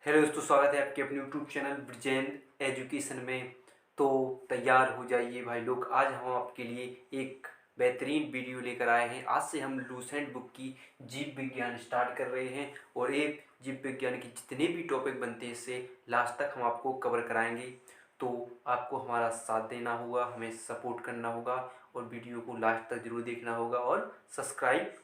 Hello दोस्तों, स्वागत है आपके अपने यूट्यूब चैनल ब्रजेंद्र एजुकेशन में। तो तैयार हो जाइए भाई लोग, आज हम आपके लिए एक बेहतरीन वीडियो लेकर आए हैं। आज से हम लूसेंट बुक की जीव विज्ञान स्टार्ट कर रहे हैं और एक जीव विज्ञान के जितने भी टॉपिक बनते हैं इससे लास्ट तक हम आपको कवर कराएंगे। तो आपको हमारा साथ देना होगा, हमें सपोर्ट करना होगा और वीडियो को लास्ट तक ज़रूर देखना होगा और सब्सक्राइब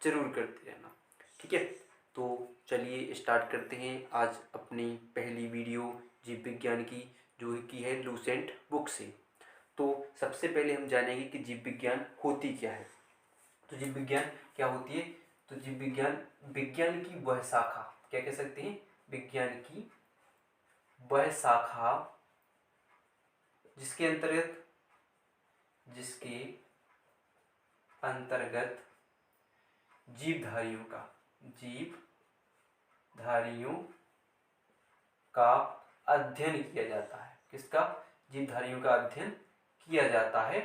ज़रूर करते रहना, ठीक है। तो चलिए स्टार्ट करते हैं आज अपनी पहली वीडियो जीव विज्ञान की, जो कि है लूसेंट बुक से। तो सबसे पहले हम जानेंगे कि जीव विज्ञान होती क्या है। तो जीव विज्ञान क्या होती है? तो जीव विज्ञान विज्ञान की वह शाखा, क्या कह सकते हैं, विज्ञान की वह शाखा जिसके अंतर्गत जीवधारियों का अध्ययन किया जाता है। किसका? जीवधारियों का अध्ययन किया जाता है।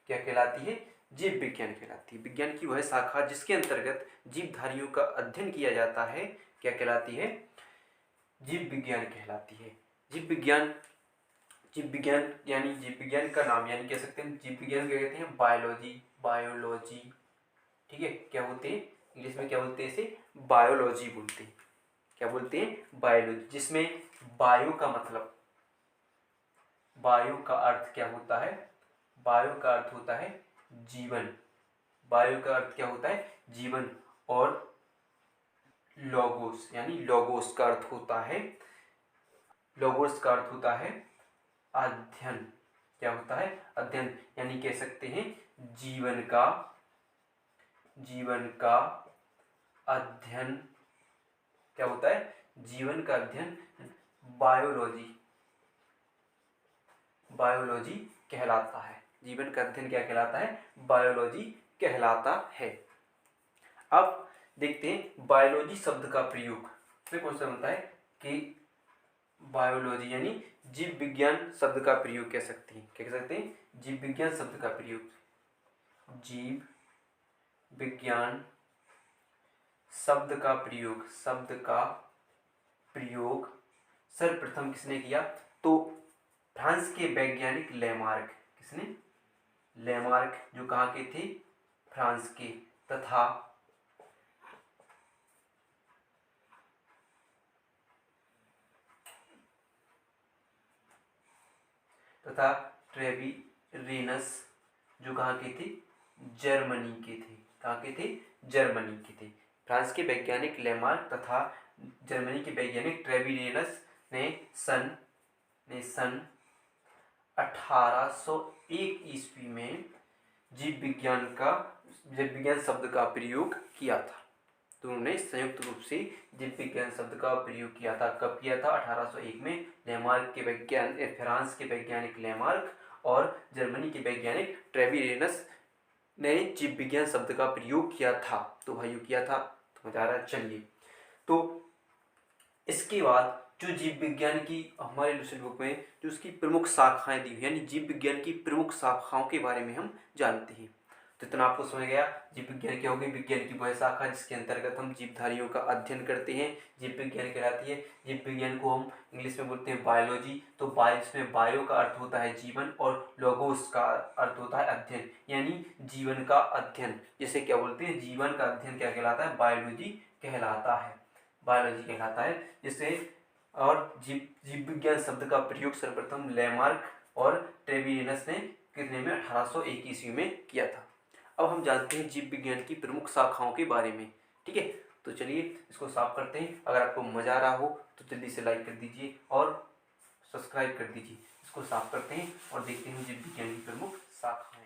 क्या कहलाती है? जीव विज्ञान कहलाती है। विज्ञान की वह शाखा जिसके अंतर्गत जीवधारियों का अध्ययन किया जाता है, क्या कहलाती है? जीव विज्ञान कहलाती है। जीव विज्ञान यानी जीव विज्ञान का नाम, यानी कह सकते हैं जीव विज्ञान क्या कहते हैं? बायोलॉजी, ठीक है। क्या बोलते हैं इंग्लिश में? क्या बोलते हैं इसे? बायोलॉजी बोलते हैं। क्या बोलते हैं? बायोलॉजी, जिसमें बायो का मतलब, बायो का अर्थ क्या होता है? बायो का अर्थ होता है जीवन। बायो का अर्थ क्या होता है? जीवन। और लोगोस, यानी लोगोस का अर्थ होता है, अध्ययन। क्या होता है? अध्ययन, यानी कह सकते हैं जीवन का अध्ययन। क्या होता है? जीवन का अध्ययन बायोलॉजी कहलाता है। जीवन का अध्ययन क्या कहलाता है? बायोलॉजी कहलाता है। अब देखते हैं बायोलॉजी शब्द का प्रयोग में कौन सा बनता है कि बायोलॉजी यानी जीव विज्ञान शब्द का प्रयोग कह सकते हैं। क्या कह सकते हैं? जीव विज्ञान शब्द का प्रयोग। जीव विज्ञान शब्द का प्रयोग सर्वप्रथम किसने किया? तो फ्रांस के वैज्ञानिक लेमार्क। किसने? लेमार्क, जो कहाँ के थे? फ्रांस के। तथा ट्रेविरेनस, जो कहाँ के थे? जर्मनी के थे। कहाँ के थे? जर्मनी के थे। फ्रांस के वैज्ञानिक लेमार्क तथा जर्मनी के वैज्ञानिक ट्रेविरेनस ने सन 1801 ईस्वी में जीव विज्ञान शब्द का प्रयोग किया था। तो उन्होंने संयुक्त रूप से जीव विज्ञान शब्द का प्रयोग किया था। कब किया था? 1801 में फ्रांस के वैज्ञानिक लेमार्क और जर्मनी के वैज्ञानिक ट्रेविरेनस ने जीव विज्ञान शब्द का प्रयोग किया था। तो भाइयों किया था, तो मजा आ रहा है। चलिए, तो इसके बाद जो जीव विज्ञान की हमारे लूसेंट बुक में जो उसकी प्रमुख शाखाएं दी हुई, यानी जीव विज्ञान की प्रमुख शाखाओं के बारे में हम जानते हैं। तो इतना आपको समझ गया जीव विज्ञान क्या होगी? विज्ञान की वह शाखा जिसके अंतर्गत हम जीवधारियों का अध्ययन करते हैं, जीव विज्ञान कहलाती है। जीव विज्ञान को हम इंग्लिश में बोलते हैं बायोलॉजी। तो जिसमें बायो का अर्थ होता है जीवन और लोगोस का अर्थ होता है अध्ययन, यानी जीवन का अध्ययन। जिसे क्या बोलते हैं? जीवन का अध्ययन क्या कहलाता है? बायोलॉजी कहलाता है। जिसे और जीव विज्ञान शब्द का प्रयोग सर्वप्रथम लेमार्क और ट्रेविरेनस ने कितने में? 1801 ईस्वी में किया था। अब हम जानते हैं जीव विज्ञान की प्रमुख शाखाओं के बारे में, ठीक है। तो चलिए इसको साफ करते हैं। अगर आपको मजा आ रहा हो तो जल्दी से लाइक कर दीजिए और सब्सक्राइब कर दीजिए। इसको साफ करते हैं और देखते हैं जीव विज्ञान की प्रमुख शाखाएं।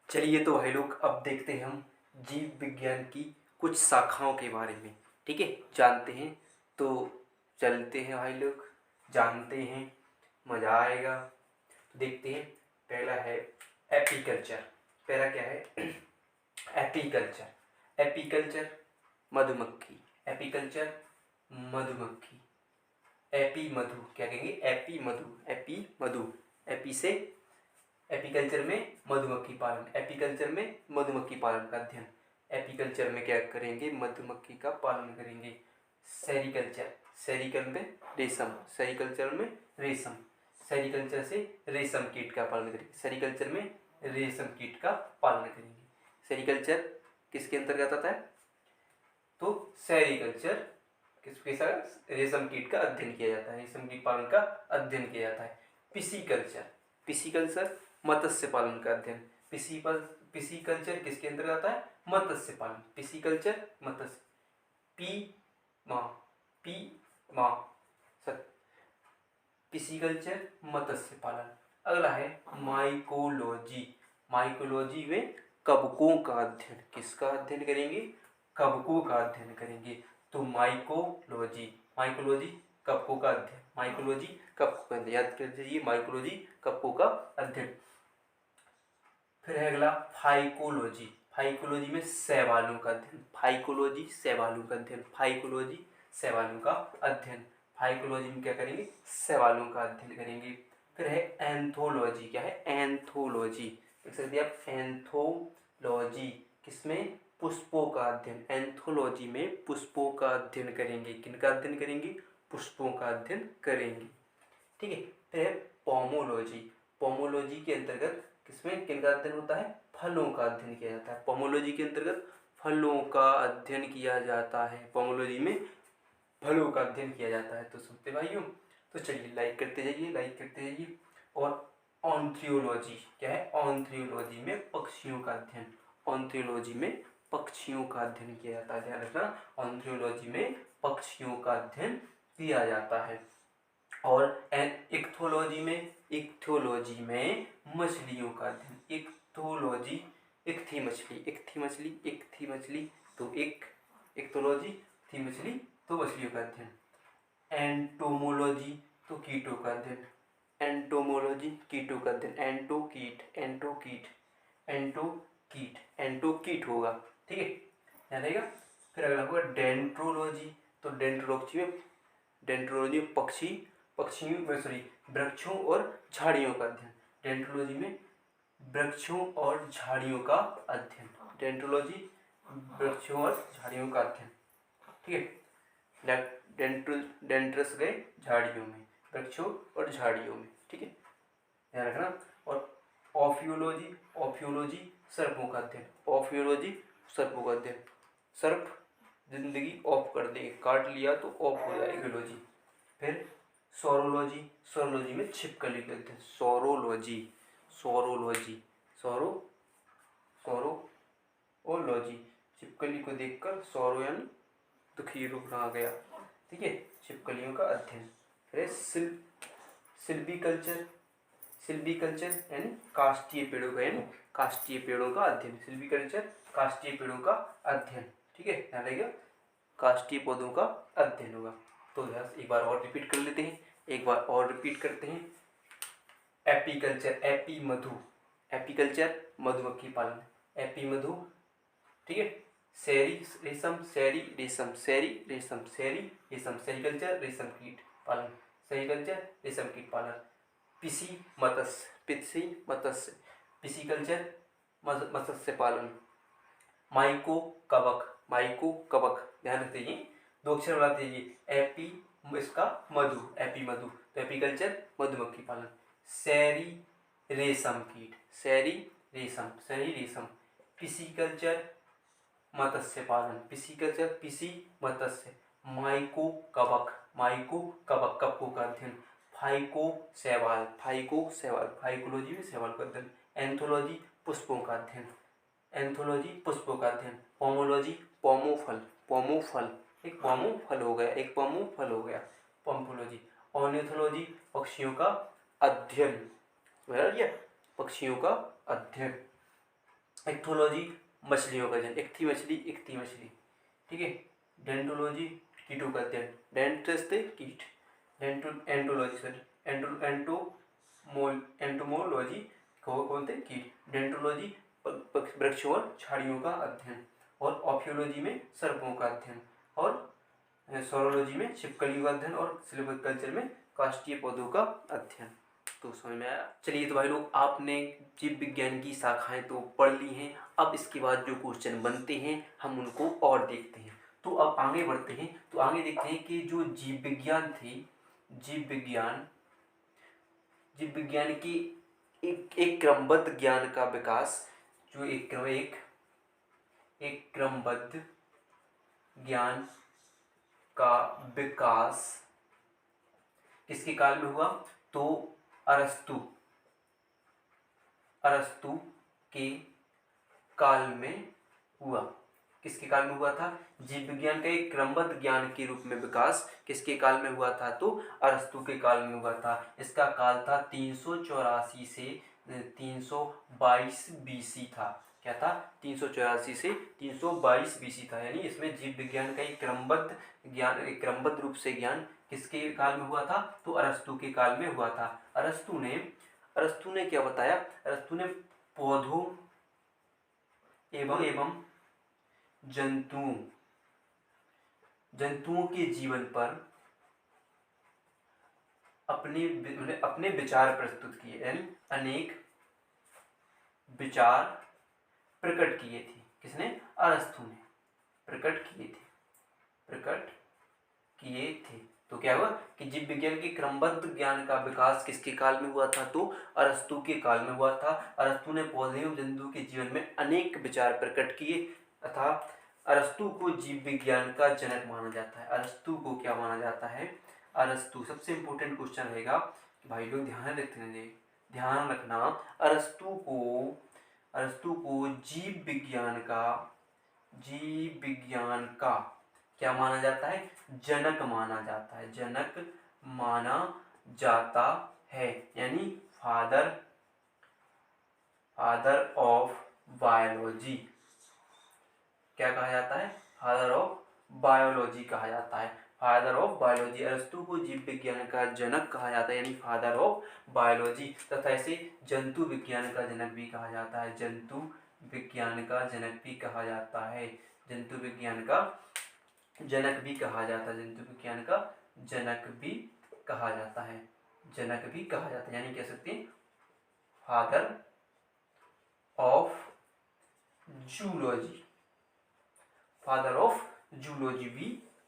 चलिए तो भाई लोग, अब देखते हैं हम जीव विज्ञान की कुछ शाखाओं के बारे में, ठीक है, जानते हैं। तो चलते हैं भाई लोग, जानते हैं, मज़ा आएगा। तो देखते हैं, पहला है एपीकल्चर। पहला क्या है? एपीकल्चर मधुमक्खी। एपीकल्चर मधुमक्खी। एपी मधु क्या कहेंगे? एपी मधु। एपी से एपीकल्चर में मधुमक्खी पालन। एपीकल्चर में मधुमक्खी पालन का अध्ययन। एपीकल्चर में क्या करेंगे? मधुमक्खी का पालन करेंगे। सेरीकल्चर सेरिकल में रेशम, सेरिकल्चर में रेशम, सेरिकल्चर से रेशम कीट का पालन करेंगे, सेरिकल्चर में रेशम कीट का पालन करेंगे। सेरिकल्चर किसके अंतर्गत आता है? तो सेरिकल्चर किसके साथ? रेशम कीट का अध्ययन किया जाता है, रेशम कीट पालन का अध्ययन किया जाता है। पिसीकल्चर, पिसीकल्चर मत्स्य पालन का अध्ययन, पिसीकल्चर किसके अंतर्गत आता है? मत्स्य पालन, पिसीकल्चर मत्स्य, पिसीकल्चर मत्स्य पालन। अगला है माइकोलॉजी, माइकोलॉजी में कवकों का अध्ययन, किसका अध्ययन करेंगे? कवकों का अध्ययन करेंगे। तो माइकोलॉजी, माइकोलॉजी कवकों का अध्ययन, माइकोलॉजी कवकों का अध्ययन, याद कर लीजिए माइकोलॉजी कवकों का अध्ययन। फिर है अगला फाइकोलॉजी, फाइकोलॉजी में शैवालों का अध्ययन, फाइकोलॉजी शैवालों का अध्ययन, फाइकोलॉजी शैवालों का अध्ययन, फाइकोलॉजी में क्या करेंगे? शैवालों का अध्ययन करेंगे। फिर है एंथोलॉजी, क्या है? एंथोलॉजी, देख सकते हैं आप, एंथोलॉजी किसमें? पुष्पों का अध्ययन, एंथोलॉजी में पुष्पों का अध्ययन करेंगे, किनका अध्ययन करेंगे? पुष्पों का अध्ययन करेंगे, ठीक है। फिर है पोमोलॉजी, पोमोलॉजी के अंतर्गत किसमें किनका अध्ययन होता है? फलों का अध्ययन किया जाता है, पोमोलॉजी के अंतर्गत फलों का अध्ययन किया जाता है, पोमोलॉजी में फलों का अध्ययन किया जाता है। तो सुनते भाइयों, तो चलिए लाइक करते जाइए, लाइक करते जाइए। और ऑन्थ्रियोलॉजी, क्या है? ऑन्थ्रियोलॉजी में पक्षियों का अध्ययन, ऑन्थ्रियोलॉजी में पक्षियों का अध्ययन किया जाता है, ध्यान रखना, ऑन्थ्रियोलॉजी में पक्षियों का अध्ययन किया जाता है। और इक्थोलॉजी में, इक्थोलॉजी में मछलियों का अध्ययन, इक्थोलॉजी, इक्थी मछली, इक्थी मछली, इक्थी मछली, तो इक्थोलॉजी थी मछली, तो मछलियों का अध्ययन। एंटोमोलॉजी, तो कीटों का अध्ययन, एंटोमोलॉजी कीटों का अध्ययन, एंटो कीट, एंटो कीट, एंटो कीट, एंटो कीट होगा, ठीक है, ध्यान रहेगा। फिर अगला होगा डेंट्रोलॉजी, तो डेंट्रोलॉजी में, डेंट्रोलॉजी में पक्षियों में सॉरी वृक्षों और झाड़ियों का अध्ययन, डेंट्रोलॉजी में वृक्षों और झाड़ियों का अध्ययन, डेंट्रोलॉजी वृक्षों और झाड़ियों का अध्ययन, ठीक है। डेंट्रस गए झाड़ियों में, वृक्षों और झाड़ियों में, ठीक है, ध्यान रखना। और ऑफियोलॉजी, ऑफियोलॉजी सर्पों का अध्ययन, ऑफियोलॉजी सर्पों का अध्ययन, सर्प जिंदगी ऑफ कर देंगे, काट लिया तो ऑफ हो जाएगी लॉजी। फिर सोरोलॉजी, सोरोलॉजी में छिपकली का अध्ययन, सोरोलॉजी, सोरोलॉजी, सोरोलॉजी, छिपकली को देखकर सोरो यानी दुखी रूप आ गया, ठीक है, छिपकलियों का अध्ययन। फिर सिल्वीकल्चर, सिल्वीकल्चर यानी काष्ठीय पेड़ों का, यानी काष्ठीय पेड़ों का अध्ययन, सिल्वीकल्चर काष्ठीय पेड़ों का अध्ययन, ठीक है, ध्यान रखिएगा, काष्ठीय पौधों का अध्ययन होगा। तो एक बार और रिपीट कर लेते हैं, एक बार और रिपीट करते हैं। एपीकल्चर, एपी मधु, एपीकल्चर मधुमक्खी पालन, एपी मधु, ठीक है। शहरी रेशम, शहरी रेशम, शहरी रेशम, शहरी रेशम, सेरिकल्चर रेशम कीट पालन, सेरिकल्चर रेशम कीट पालन। पिसी मत्स्य, पिसी मत्स्य, पिसीकल्चर मत्स्य पालन। माइको कवक, माइको कवक, ध्यान रखते हैं, दो अक्षर बनाते हैं, एपी इसका मधु, एपी मधु, तो एपीकल्चर मधुमक्खी पालन। शहरी रेशम कीट, शहरी रेशम, शहरी रेशम। पिसीकल्चर मत्स्य पालन, पिसीकल्चर पिसी मत्स्य। माइको कवक, माइको कवक कवकों का अध्ययन। फाइको शैवाल, फाइको शैवाल, फाइकोलॉजी में शैवाल का अध्ययन। एंथोलॉजी पुष्पों का अध्ययन, एंथोलॉजी पुष्पों का अध्ययन। पोमोलॉजी पोमो फल, पोमो फल, एक पोमो फल हो गया, एक पोमो फल हो गया, पोमोलॉजी। ऑर्निथोलॉजी पक्षियों का अध्ययन, पक्षियों का अध्ययन। एक्थोलॉजी मछलियों का अध्ययन, इक्थी मछली, इक्थी मछली, ठीक है। डेंटोलॉजी कीटों का अध्ययन, डेंट्रस थे कीट, एंटोलॉजी सॉरी एंटोमोलॉजी कौन थे? कीट। डेंटोलॉजी वृक्षों और झाड़ियों का अध्ययन। और ऑफियोलॉजी में सर्पों का अध्ययन। और सोरोलॉजी में छिपकलियों का अध्ययन। और सिल्वीकल्चर में काष्ठीय पौधों का अध्ययन। तो समझ में आया? चलिए तो भाई लोग, आपने जीव विज्ञान की शाखाएं तो पढ़ ली हैं, अब इसके बाद जो क्वेश्चन बनते हैं हम उनको और देखते हैं। तो अब आगे बढ़ते हैं, तो आगे देखते हैं कि जो जीव विज्ञान थे, जीव विज्ञान की एक क्रमबद्ध ज्ञान का विकास, जो एक क्रमबद्ध ज्ञान का विकास किसके काल में हुआ? तो अरस्तु के काल में हुआ। किसके काल में हुआ था? जीव विज्ञान का एक क्रमबद्ध ज्ञान के रूप में विकास किसके काल में हुआ था? तो अरस्तु के काल में हुआ था। इसका काल था 384 से 322 बीसी था। क्या था? 384 से 322 बीसी था। यानी इसमें जीव विज्ञान का एक क्रमबद्ध रूप से ज्ञान किसके काल में हुआ था? तो अरस्तु के काल में हुआ था। अरस्तु ने क्या बताया? अरस्तु ने पौधों एवं जंतुओं के जीवन पर अपने विचार प्रस्तुत किए, यानी अनेक विचार प्रकट किए थे। किसने? अरस्तु ने प्रकट किए थे। तो क्या हुआ कि जीव विज्ञान के क्रमबद्ध ज्ञान का विकास किसके काल में हुआ था? तो अरस्तु के काल में हुआ था। अरस्तु ने पौधे एवं जंतुओं के जीवन में अनेक विचार प्रकट किए तथा अरस्तु को जीव विज्ञान का जनक माना जाता है। अरस्तु को क्या माना जाता है? अरस्तु। सबसे इंपॉर्टेंट क्वेश्चन रहेगा, भाई लोग ध्यान रखना, अरस्तु को जीव विज्ञान का क्या माना जाता है? जनक माना जाता है। जनक माना जाता है, यानी फादर ऑफ बायोलॉजी। क्या कहा जाता है? फादर ऑफ बायोलॉजी कहा जाता है। Father of biology. अरस्तु को जीव विज्ञान का जनक कहा जाता है, यानी फादर ऑफ बायोलॉजी। तथा इसे जंतु विज्ञान का जनक भी कहा जाता है। जंतु विज्ञान का जनक भी कहा जाता है। जंतु विज्ञान का जनक भी कहा जाता है। जंतु विज्ञान का जनक भी कहा जाता है। यानी कह सकते हैं father of zoology. Father of zoology भी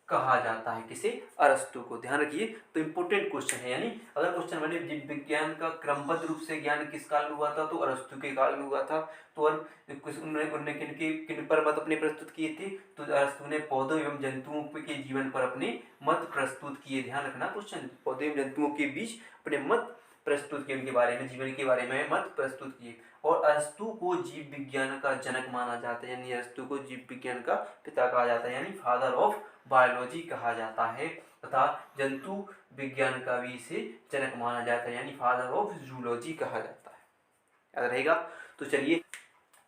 कहा जाता है। किसे? अरस्तु को। ध्यान रखिए, तो इंपॉर्टेंट क्वेश्चन है। यानी अगर क्वेश्चन बने जीव विज्ञान का क्रमबद्ध रूप से ज्ञान किस काल में हुआ था? तो अरस्तु के काल में हुआ था। तो उन्होंने किन पर मत अपने प्रस्तुत किए थे? तो अरस्तु ने पौधों एवं जंतुओं के जीवन पर अपने मत प्रस्तुत किए। ध्यान रखना, क्वेश्चन पौधों एवं जंतुओं के बीच अपने मत प्रस्तुत किए, उनके बारे में, जीवन के बारे में मत प्रस्तुत किए। और अरस्तु को जीव विज्ञान का जनक माना जाता है, यानी अरस्तु को जीव विज्ञान का पिता कहा जाता है, यानी फादर ऑफ बायोलॉजी कहा जाता है। तथा जंतु विज्ञान का भी इसे जनक माना जाता है, यानी फादर ऑफ जूलॉजी कहा जाता है। याद रहेगा। तो चलिए,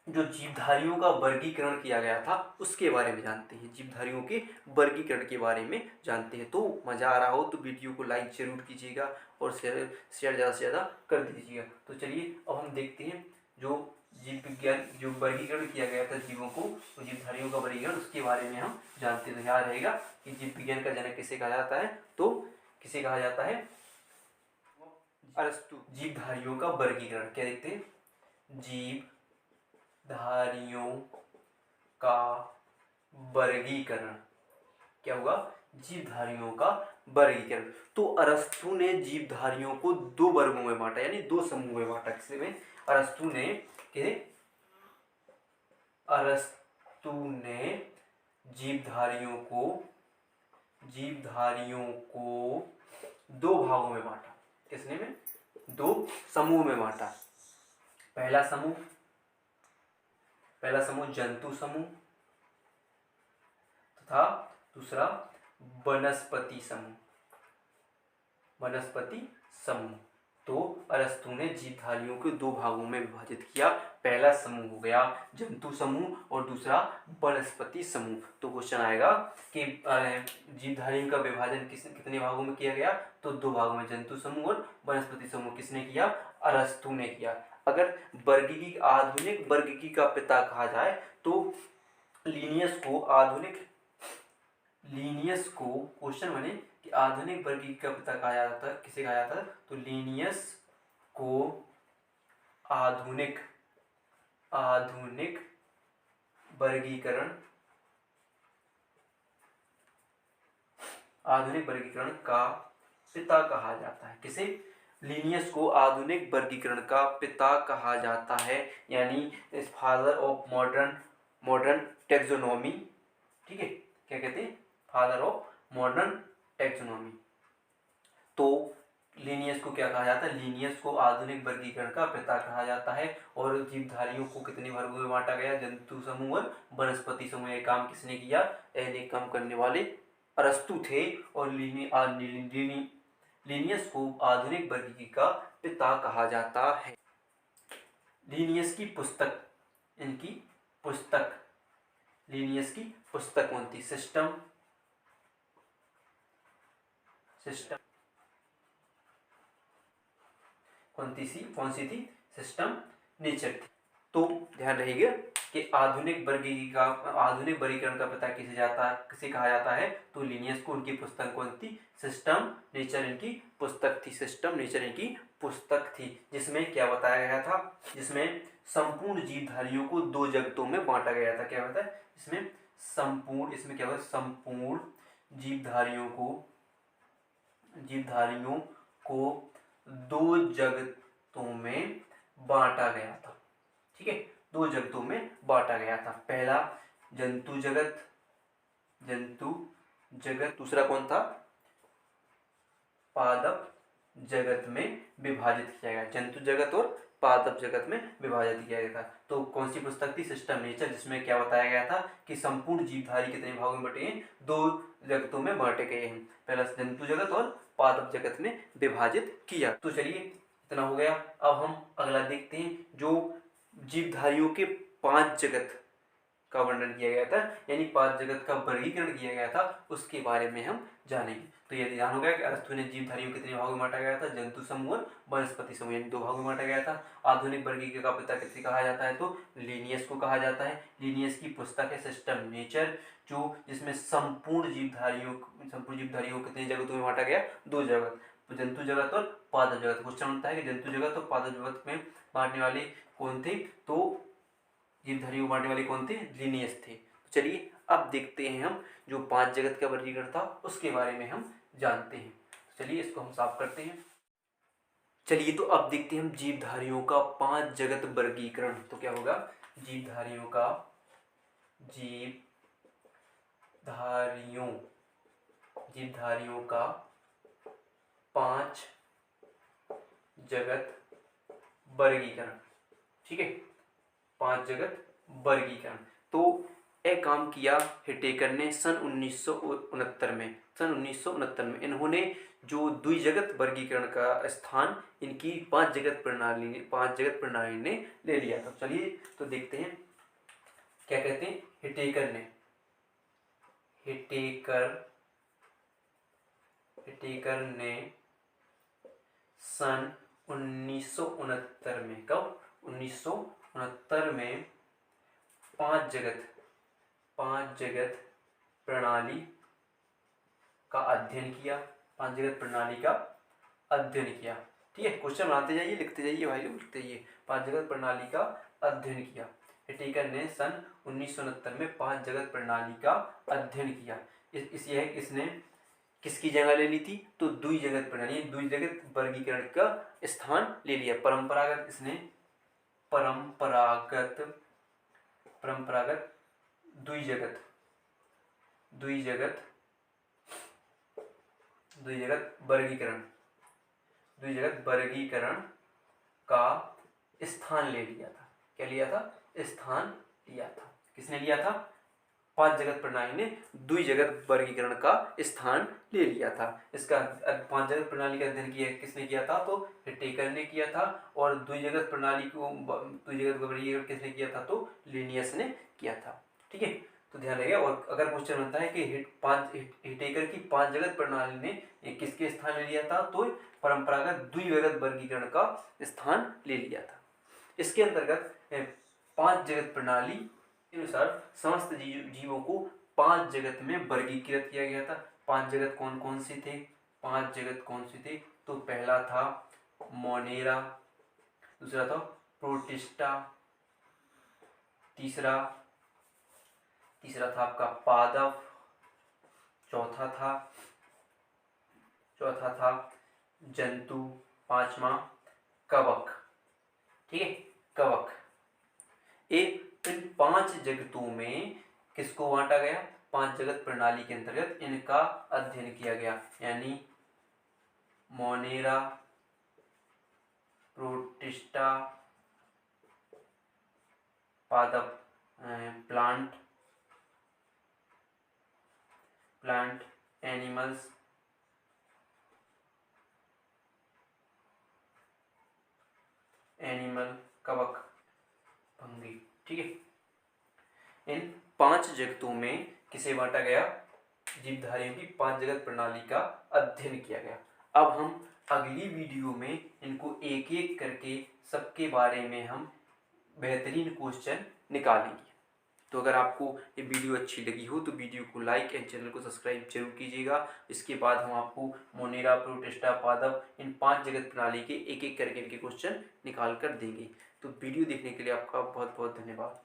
जो जीवधारियों का वर्गीकरण किया गया था उसके बारे में जानते हैं। जीवधारियों के वर्गीकरण के बारे में जानते हैं। तो मज़ा आ रहा हो तो वीडियो को लाइक जरूर कीजिएगा और शेयर ज़्यादा से ज़्यादा कर दीजिएगा। तो चलिए, अब हम देखते हैं जो जीव विज्ञान जो वर्गीकरण किया गया था जीवों को, तो जीवधारियों का वर्गीकरण, उसके बारे में हम जानते हैं। तो याद रहेगा कि जीव विज्ञान का जनक किसे कहा जाता है? तो किसे कहा जाता है? अरस्तु। जीवधारियों का वर्गीकरण क्या देखते हैं? जीवधारियों का वर्गीकरण क्या हुआ? जीवधारियों का वर्गीकरण। तो अरस्तु ने जीवधारियों को दो वर्गों में बांटा, यानी दो समूह में बांटा। किसी में? अरस्तु ने जीवधारियों को दो भागों में बांटा। किसने में? दो समूह में बांटा। पहला समूह जंतु समूह तथा दूसरा वनस्पति समूह। तो अरस्तु ने जीवधारियों को दो भागों में विभाजित किया। पहला समूह हो गया जंतु समूह और दूसरा वनस्पति समूह। तो क्वेश्चन आएगा कि जीवधारियों का विभाजन कितने भागों में किया गया? तो दो भागों में, जंतु समूह और वनस्पति समूह। किसने किया? अरस्तु ने किया। अगर आधुनिक वर्गीकी का पिता कहा जाए तो लीनियस को क्वेश्चन बने कि आधुनिक वर्गीकी का पिता कहा जाता है, किसे कहा जाता है? तो लीनियस को आधुनिक वर्गीकरण आधुनिक वर्गीकरण का पिता कहा जाता है। किसे? लिनियस को आधुनिक वर्गीकरण का पिता कहा जाता है, यानी इस फादर ऑफ मॉडर्न टेक्सोनॉमी। ठीक है, क्या कहते हैं? Father of modern taxonomy. तो लिनियस को क्या कहा जाता है? लिनियस को आधुनिक वर्गीकरण का पिता कहा जाता है। और जीवधारियों को कितने वर्गों में बांटा गया? जंतु समूह और वनस्पति समूह। यह काम किसने किया? अनेक काम करने वाले अरस्तु थे। और लिनियस को आधुनिक वर्गीकरण का पिता कहा जाता है। लिनियस की पुस्तक, इनकी पुस्तक, लिनियस की पुस्तक कौन थी? सिस्टम कौन सी थी? सिस्टम नेचर थी। तो ध्यान रहेगा कि आधुनिक वर्गीकरण का पता किसे कहा जाता है? तो लिनियस को। उनकी पुस्तक कौन थी? सिस्टम नेचर इनकी पुस्तक थी। सिस्टम नेचर इनकी पुस्तक थी, जिसमें क्या बताया गया था? जिसमें संपूर्ण जीवधारियों को 2 जगतों में बांटा गया था। क्या बताया? इसमें क्या होता है? संपूर्ण जीवधारियों को 2 जगतों में बांटा गया था। ठीक है, 2 जगतों में बांटा गया था। पहला जंतु जगत, दूसरा कौन था? पादप जगत में विभाजित किया गया। जंतु जगत और पादप जगत में विभाजित किया गया था। तो कौन सी पुस्तक थी? सिस्टम नेचर, जिसमें क्या बताया गया था कि संपूर्ण जीवधारी कितने भागों में बटे हैं? 2 जगतों में बांटे गए हैं। पहला जंतु जगत और पादप जगत में विभाजित किया। तो चलिए, इतना हो गया। अब हम अगला देखते हैं, जो जीवधारियों के 5 जगत का वर्णन किया गया था, यानी 5 जगत का वर्गीकरण किया गया था, उसके बारे में हम जानेंगे। तो यह ध्यान हो गया कि अरस्तु ने जीवधारियों को कितने भागों में बांटा गया था? जंतु समूह और वनस्पति समूह, यानी 2 भागों में बांटा गया था। आधुनिक वर्गीकरण का पिता किसे कहा जाता है? तो लिनियस को कहा जाता है। लिनियस की पुस्तक है सिस्टम नेचर, जिसमें संपूर्ण जीवधारियों को कितने जगतों में बांटा गया? 2 जगत, जंतु जगत और पादप जगत। क्वेश्चन बनता है कि जंतु जगत और पादप जगत में बांटने वाले कौन थे? तो जीवधारियों को बांटने वाले कौन थे? लिनियस थे। तो चलिए, अब देखते हैं हम जो 5 जगत का वर्गीकरण था उसके बारे में हम जानते हैं। तो चलिए, इसको हम साफ करते हैं। चलिए, तो अब देखते हैं हम जीवधारियों का 5 जगत वर्गीकरण। तो क्या होगा? जीवधारियों का 5 जगत वर्गीकरण। ठीक है, 5 जगत वर्गीकरण। तो यह काम किया हिटेकर ने सन 1969 में। इन्होंने जो द्विजगत वर्गीकरण का स्थान इनकी 5 जगत प्रणाली ने ले लिया था। चलिए, तो देखते हैं क्या कहते हैं। हिटेकर ने सन 1969 में, कब? 1969 में 5 जगत प्रणाली का अध्ययन किया। 5 जगत प्रणाली का अध्ययन किया। ठीक है, क्वेश्चन बनाते जाइए, लिखते जाइए भाई लोग, लिखते जाइए। 5 जगत प्रणाली का अध्ययन किया। हिटेकर ने सन 1969 में 5 जगत प्रणाली का अध्ययन किया। इसने किसकी जगह ले ली थी? तो द्विजगत प्रणाली, द्विजगत वर्गीकरण का स्थान ले लिया। परंपरागत द्विजगत वर्गीकरण का स्थान ले लिया था। क्या लिया था? स्थान लिया था। किसने लिया था? 5 जगत प्रणाली ने द्विजगत वर्गीकरण का स्थान ले लिया था। इसका 5 जगत प्रणाली का अध्ययन किसने किया था? तो हिटेकर ने किया था। और द्विजगत वर्गीकरण किसने किया था? तो लिनियस ने किया था। ठीक है, तो ध्यान रखिए। और अगर क्वेश्चन बनता है कि हिटेकर की 5 जगत प्रणाली ने किसके स्थान ले लिया था? तो परंपरागत द्विजगत वर्गीकरण का स्थान ले लिया था। इसके अंतर्गत 5 जगत प्रणाली के अनुसार समस्त जीवों को 5 जगत में वर्गीकृत किया गया था। 5 जगत कौन कौन से थे? 5 जगत कौन से थे? तो पहला था मोनेरा, दूसरा था प्रोटिस्टा, तीसरा था आपका पादप, चौथा था चौथा था जंतु, पांचवा कवक। ठीक है, कवक। इन 5 जगतों में किसको बांटा गया? 5 जगत प्रणाली के अंतर्गत इनका अध्ययन किया गया, यानी मोनेरा, प्रोटिस्टा, पादप, प्लांट एनिमल्स, कवक, फंगी। ठीक है, इन 5 जगतों में किसे बांटा गया? जीवधारियों की 5 जगत प्रणाली का अध्ययन किया गया। अब हम अगली वीडियो में इनको एक एक करके सबके बारे में हम बेहतरीन क्वेश्चन निकालेंगे। तो अगर आपको ये वीडियो अच्छी लगी हो तो वीडियो को लाइक एंड चैनल को सब्सक्राइब जरूर कीजिएगा। इसके बाद हम आपको मोनेरा, प्रोटिस्टा, पादप, इन 5 जगत प्रणाली के एक एक करके इनके क्वेश्चन निकाल कर देंगे। तो वीडियो देखने के लिए आपका बहुत बहुत धन्यवाद।